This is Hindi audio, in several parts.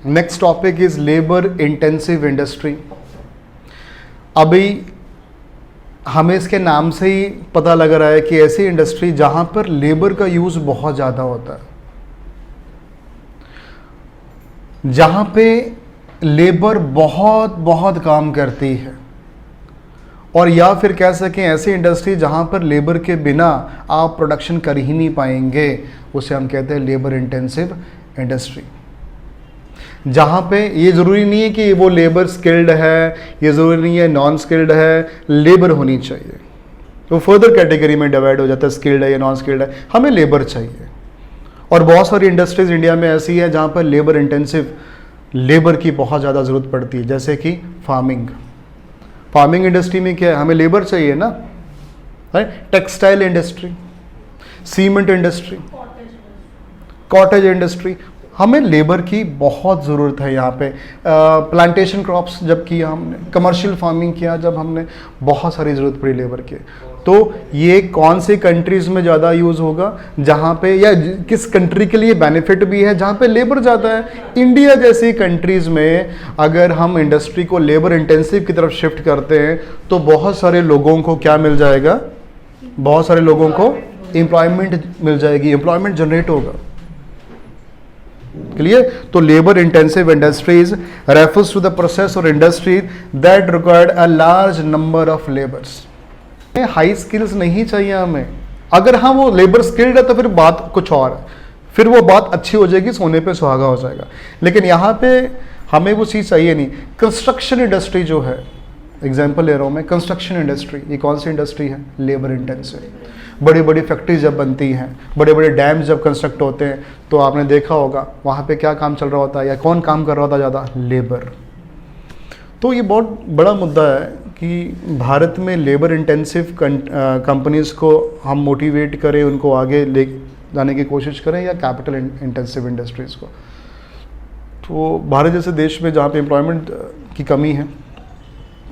Next topic is labour intensive industry. अभी हमें इसके नाम से ही पता लग रहा है कि ऐसी इंडस्ट्री जहां पर लेबर का यूज बहुत ज़्यादा होता है, जहां पे लेबर बहुत बहुत काम करती है, और या फिर कह सकें ऐसी इंडस्ट्री जहां पर लेबर के बिना आप प्रोडक्शन कर ही नहीं पाएंगे, उसे हम कहते हैं लेबर इंटेंसिव इंडस्ट्री। जहाँ पे ये ज़रूरी नहीं है कि वो लेबर स्किल्ड है, ये ज़रूरी नहीं है नॉन स्किल्ड है, लेबर होनी चाहिए। तो फर्दर कैटेगरी में डिवाइड हो जाता है, स्किल्ड है या नॉन स्किल्ड है, हमें लेबर चाहिए। और बहुत सारी इंडस्ट्रीज़ इंडिया में ऐसी है जहाँ पर लेबर इंटेंसिव लेबर की बहुत ज़्यादा ज़रूरत पड़ती है, जैसे कि फार्मिंग इंडस्ट्री में क्या है, हमें लेबर चाहिए ना, textile industry, cement industry, cottage industry, हमें लेबर की बहुत ज़रूरत है। यहाँ पे प्लांटेशन क्रॉप्स जब किया हमने, कमर्शियल फार्मिंग किया जब हमने, बहुत सारी ज़रूरत पड़ी लेबर की। तो ये कौन सी कंट्रीज़ में ज़्यादा यूज़ होगा, जहाँ पे या किस कंट्री के लिए बेनिफिट भी है जहाँ पे लेबर ज़्यादा है। इंडिया जैसी कंट्रीज़ में अगर हम इंडस्ट्री को लेबर इंटेंसिव की तरफ शिफ्ट करते हैं तो बहुत सारे लोगों को क्या मिल जाएगा, बहुत सारे लोगों को एम्प्लॉयमेंट मिल जाएगी, एम्प्लॉयमेंट जनरेट होगा। क्लियर? तो labour intensive industries refers to the process और industry that required a large number of labours. High skills नहीं चाहिए हमें। अगर हाँ वो लेबर स्किल्ड है तो फिर बात कुछ और है, फिर वो बात अच्छी हो जाएगी, सोने पे सुहागा हो जाएगा। लेकिन यहाँ पे हमें वो चीज़ चाहिए नहीं। कंस्ट्रक्शन इंडस्ट्री जो है, एग्जाम्पल ले रहा हूँ मैं, कंस्ट्रक्शन इंडस्ट्री, ये कौन सी इंडस्ट्री है? Labour intensive. बड़ी बड़ी फैक्ट्रीज जब बनती हैं, बड़े बड़े डैम्स जब कंस्ट्रक्ट होते हैं, तो आपने देखा होगा वहाँ पे क्या काम चल रहा होता है या कौन काम कर रहा होता है ज़्यादा? लेबर। तो ये बहुत बड़ा मुद्दा है कि भारत में लेबर इंटेंसिव कंपनीज़ को हम मोटिवेट करें, उनको आगे ले जाने की कोशिश करें, या कैपिटल इंटेंसिव इंडस्ट्रीज़ को। तो भारत जैसे देश में जहाँ पे एम्प्लॉयमेंट की कमी है,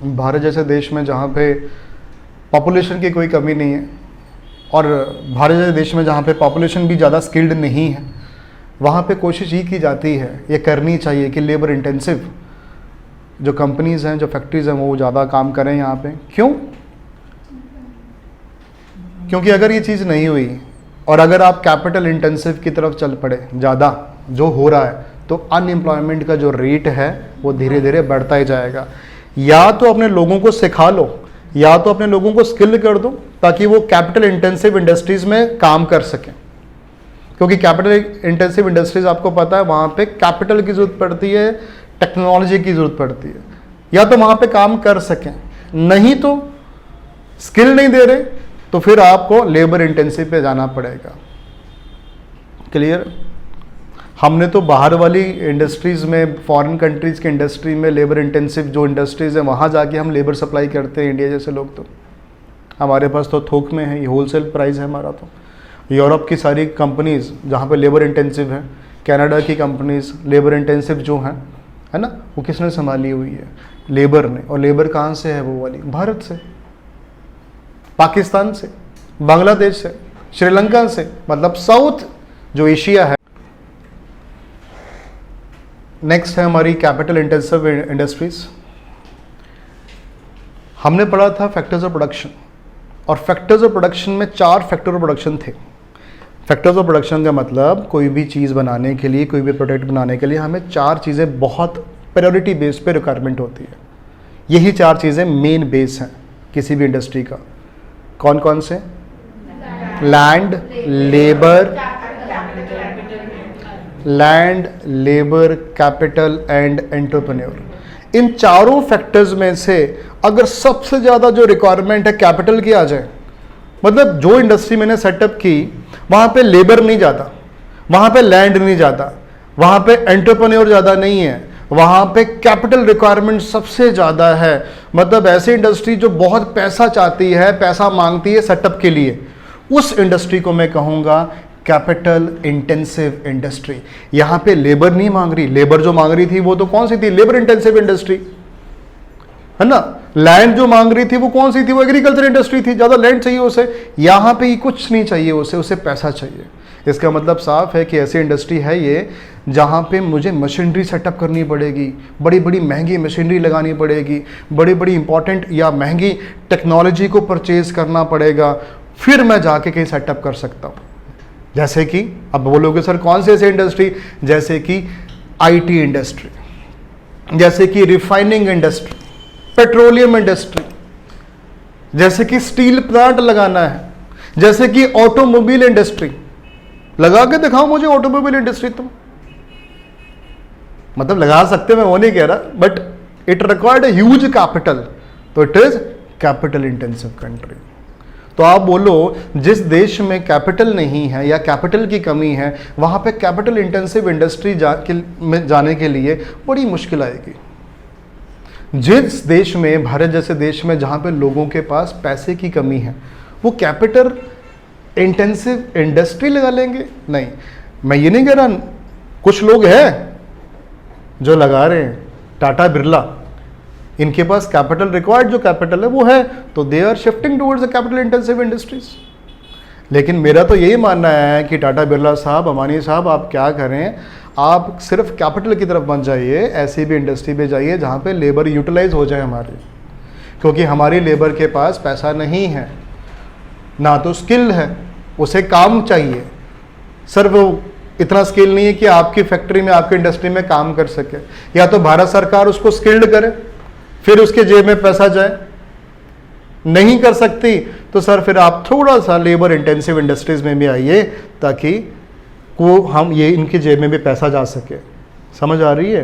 भारत जैसे देश में जहाँ पे पॉपुलेशन की कोई कमी नहीं है, और भारत जैसे देश में जहाँ पे पॉपुलेशन भी ज़्यादा स्किल्ड नहीं है, वहाँ पे कोशिश ही की जाती है, ये करनी चाहिए कि लेबर इंटेंसिव जो कंपनीज़ हैं, जो फैक्ट्रीज़ हैं, वो ज़्यादा काम करें यहाँ पे। क्यों? क्योंकि अगर ये चीज़ नहीं हुई और अगर आप कैपिटल इंटेंसिव की तरफ चल पड़े ज़्यादा, जो हो रहा है, तो अनएम्प्लॉयमेंट का जो रेट है वो धीरे धीरे बढ़ता ही जाएगा। या तो अपने लोगों को सिखा लो, या तो अपने लोगों को स्किल कर दो, ताकि वो कैपिटल इंटेंसिव इंडस्ट्रीज़ में काम कर सकें। क्योंकि कैपिटल इंटेंसिव इंडस्ट्रीज़ आपको पता है वहाँ पे कैपिटल की ज़रूरत पड़ती है, टेक्नोलॉजी की ज़रूरत पड़ती है, या तो वहाँ पे काम कर सकें। नहीं तो स्किल नहीं दे रहे तो फिर आपको लेबर इंटेंसिव पे जाना पड़ेगा। क्लियर? हमने तो बाहर वाली इंडस्ट्रीज़ में, फॉरेन कंट्रीज़ की इंडस्ट्री में लेबर इंटेंसिव जो इंडस्ट्रीज़ हैं वहाँ जाके हम लेबर सप्लाई करते हैं। इंडिया जैसे लोग तो, हमारे पास तो थोक में है, ये होलसेल प्राइस है हमारा। तो यूरोप की सारी कंपनीज़ जहाँ पे लेबर इंटेंसिव है, कनाडा की कंपनीज़ लेबर इंटेंसिव जो हैं, है ना, वो किसने संभाली हुई है? लेबर ने। और लेबर कहाँ से है वो वाली? भारत से, पाकिस्तान से, बांग्लादेश से, श्रीलंका से, मतलब साउथ जो एशिया है। नेक्स्ट है हमारी कैपिटल इंटेंसिव इंडस्ट्रीज। हमने पढ़ा था फैक्टर्स ऑफ प्रोडक्शन, और फैक्टर्स ऑफ प्रोडक्शन में 4 फैक्टर ऑफ प्रोडक्शन थे। फैक्टर्स ऑफ प्रोडक्शन का मतलब कोई भी चीज़ बनाने के लिए, कोई भी प्रोडक्ट बनाने के लिए हमें 4 चीज़ें बहुत प्रायोरिटी बेस पे रिक्वायरमेंट होती है। यही 4 चीज़ें मेन बेस हैं किसी भी इंडस्ट्री का। कौन कौन से? Land, labour, capital and entrepreneur. इन चारों फैक्टर्स में से अगर सबसे ज़्यादा जो रिक्वायरमेंट है कैपिटल की आ जाए, मतलब जो इंडस्ट्री मैंने सेटअप की वहाँ पे लेबर नहीं ज़्यादा, वहाँ पे लैंड नहीं ज़्यादा, वहाँ पे एंटरप्रेन्योर ज़्यादा नहीं है, वहाँ पे कैपिटल रिक्वायरमेंट सबसे ज़्यादा है, मतलब ऐसी इंडस्ट्री जो बहुत पैसा चाहती है, पैसा मांगती है सेटअप के लिए, उस इंडस्ट्री को मैं कहूँगा कैपिटल इंटेंसिव इंडस्ट्री। यहाँ पे लेबर नहीं मांग रही, लेबर जो मांग रही थी वो तो कौन सी थी? लेबर इंटेंसिव इंडस्ट्री, है ना। लैंड जो मांग रही थी वो कौन सी थी? वो एग्रीकल्चर इंडस्ट्री थी, ज़्यादा लैंड चाहिए उसे। यहाँ पे कुछ नहीं चाहिए उसे पैसा चाहिए। इसका मतलब साफ है कि ऐसी इंडस्ट्री है ये जहाँ पे मुझे मशीनरी सेटअप करनी पड़ेगी, बड़ी बड़ी महंगी मशीनरी लगानी पड़ेगी, बड़ी बड़ी इंपॉर्टेंट या महंगी टेक्नोलॉजी को परचेज करना पड़ेगा, फिर मैं जाके कहीं सेटअप कर सकता हूँ। जैसे कि अब बोलोगे सर कौन सी ऐसी इंडस्ट्री, जैसे कि आईटी इंडस्ट्री, जैसे कि रिफाइनिंग इंडस्ट्री, पेट्रोलियम इंडस्ट्री, जैसे कि स्टील प्लांट लगाना है, जैसे कि ऑटोमोबाइल इंडस्ट्री। लगा के दिखाओ मुझे ऑटोमोबाइल इंडस्ट्री, तुम मतलब लगा सकते, मैं वो नहीं कह रहा, but it required huge capital, तो it is capital intensive country. तो आप बोलो जिस देश में कैपिटल नहीं है या कैपिटल की कमी है, वहां पे कैपिटल इंटेंसिव इंडस्ट्री में जाने के लिए बड़ी मुश्किल आएगी। जिस देश में, भारत जैसे देश में, जहां पे लोगों के पास पैसे की कमी है, वो कैपिटल इंटेंसिव इंडस्ट्री लगा लेंगे? नहीं, मैं ये नहीं कह रहा, कुछ लोग हैं जो लगा रहे हैं, टाटा बिरला, इनके पास कैपिटल रिक्वायर्ड जो कैपिटल है वो है, तो they are shifting towards the capital intensive industries. लेकिन मेरा तो यही मानना है कि टाटा बिरला साहब, अंबानी साहब, आप क्या करें, आप सिर्फ कैपिटल की तरफ बन जाइए, ऐसी भी इंडस्ट्री में जाइए जहाँ पे लेबर यूटिलाइज हो जाए हमारी, क्योंकि हमारी लेबर के पास पैसा नहीं है, ना तो स्किल है, उसे काम चाहिए। सर वो इतना स्किल नहीं है कि आपकी फैक्ट्री में, आपकी इंडस्ट्री में काम कर सके, या तो भारत सरकार उसको स्किल्ड करे फिर उसके जेब में पैसा जाए, नहीं कर सकती तो सर फिर आप थोड़ा सा लेबर इंटेंसिव इंडस्ट्रीज में भी आइए, ताकि को हम ये इनके जेब में भी पैसा जा सके। समझ आ रही है?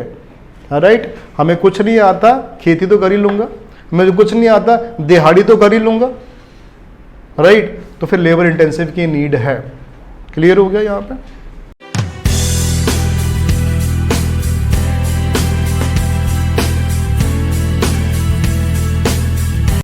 राइट। हमें कुछ नहीं आता, खेती तो कर ही लूँगा, मुझे कुछ नहीं आता, दिहाड़ी तो कर ही लूँगा, राइट। तो फिर लेबर इंटेंसिव की नीड है। क्लियर हो गया यहाँ पे?